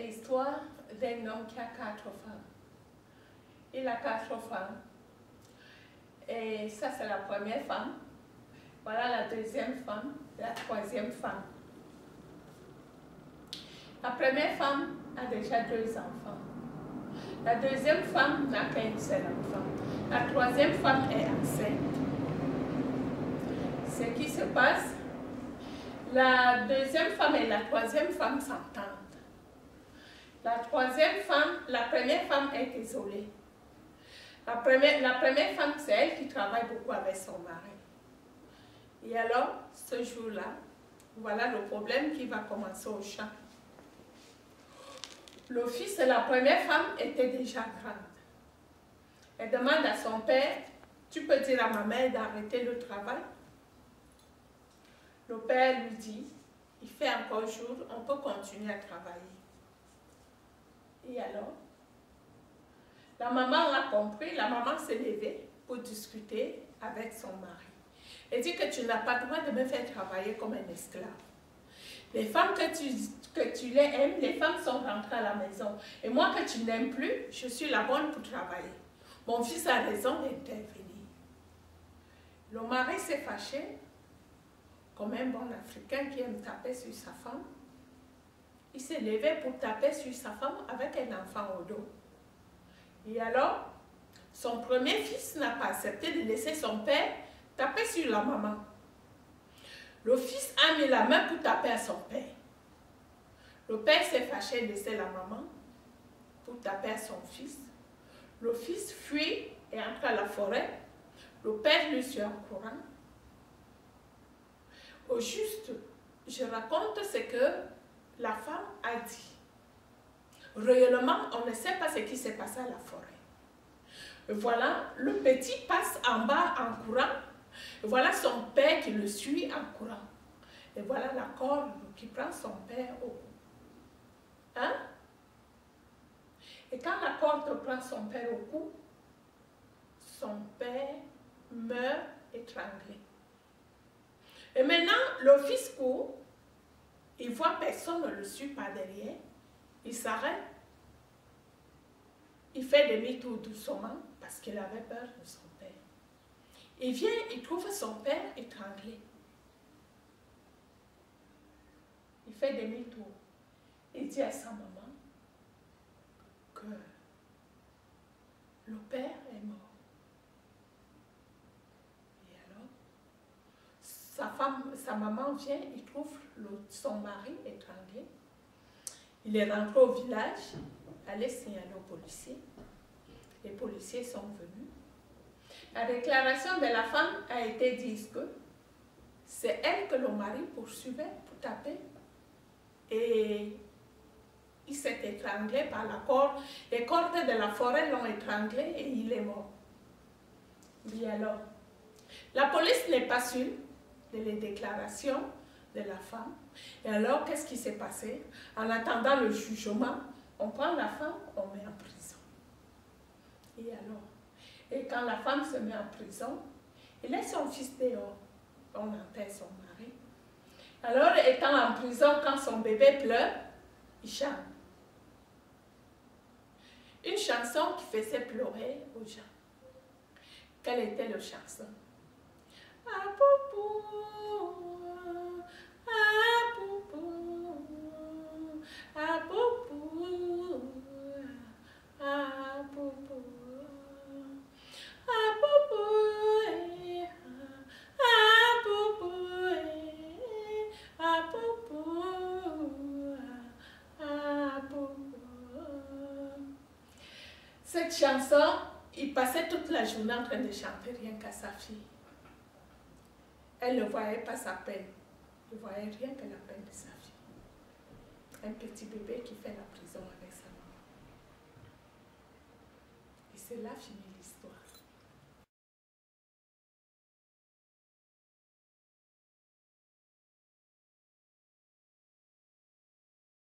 l'histoire d'un homme qui a 4 femmes. Il a 4 femmes. Et ça, c'est la première femme. Voilà la deuxième femme, la troisième femme. La première femme a déjà 2 enfants. La deuxième femme n'a qu'un seul enfant. La troisième femme est enceinte. Ce qui se passe, la deuxième femme et la troisième femme s'entendent. La troisième femme, la première femme est désolée. La première femme, c'est elle qui travaille beaucoup avec son mari. Et alors, ce jour-là, voilà le problème qui va commencer au champ. Le fils de la première femme était déjà grande. Elle demande à son père, tu peux dire à ma mère d'arrêter le travail? Le père lui dit, il fait encore jour, on peut continuer à travailler. Et alors, la maman a compris, la maman s'est levée pour discuter avec son mari. Elle dit que tu n'as pas le droit de me faire travailler comme un esclave. Les femmes que tu les aimes, les femmes sont rentrées à la maison. Et moi que tu n'aimes plus, je suis la bonne pour travailler. Mon fils a raison d'intervenir. Le mari s'est fâché, comme un bon Africain qui aime taper sur sa femme. Il s'est levé pour taper sur sa femme avec un enfant au dos. Et alors, son premier fils n'a pas accepté de laisser son père taper sur la maman. Le fils a mis la main pour taper à son père. Le père s'est fâché de laisser la maman pour taper à son fils. Le fils fuit et entre à la forêt. Le père lui suit en courant. Au juste, je raconte ce que la femme a dit. Réellement, on ne sait pas ce qui s'est passé à la forêt. Et voilà, le petit passe en bas en courant. Et voilà son père qui le suit en courant. Et voilà la corde qui prend son père au cou. Hein? Et quand la corde prend son père au cou, son père meurt étranglé. Et maintenant, le fils court, il voit personne ne le suit par derrière, il s'arrête, il fait demi-tour doucement parce qu'il avait peur de son père. Il vient, il trouve son père étranglé. Il fait demi-tour. Il dit à sa maman que le père est mort. Et alors, sa maman vient, il trouve son mari étranglé. Il est rentré au village, allait signaler aux policiers. Les policiers sont venus. La déclaration de la femme a été dit que c'est elle que le mari poursuivait pour taper. Et il s'est étranglé par la corde. Les cordes de la forêt l'ont étranglé et il est mort. Oui, alors, la police n'est pas sûre de les déclarations de la femme. Et alors, qu'est-ce qui s'est passé? En attendant le jugement, on prend la femme, on met en prison. Et alors, et quand la femme se met en prison, il laisse son fils dehors. On enterre son mari. Alors, étant en prison, quand son bébé pleure, il chante. Une chanson qui faisait pleurer aux gens. Quelle était la chanson? Ah, poupou, ah, poupou, ah, poupou, ah, poupou, ah, poupou, ah, poupou, ah, poupou, ah, poupou. Cette chanson, il passait toute la journée en train de chanter rien qu'à sa fille. Elle ne voyait pas sa peine. Elle ne voyait rien que la peine de sa fille. Un petit bébé qui fait la prison avec sa maman. Et c'est là finit l'histoire.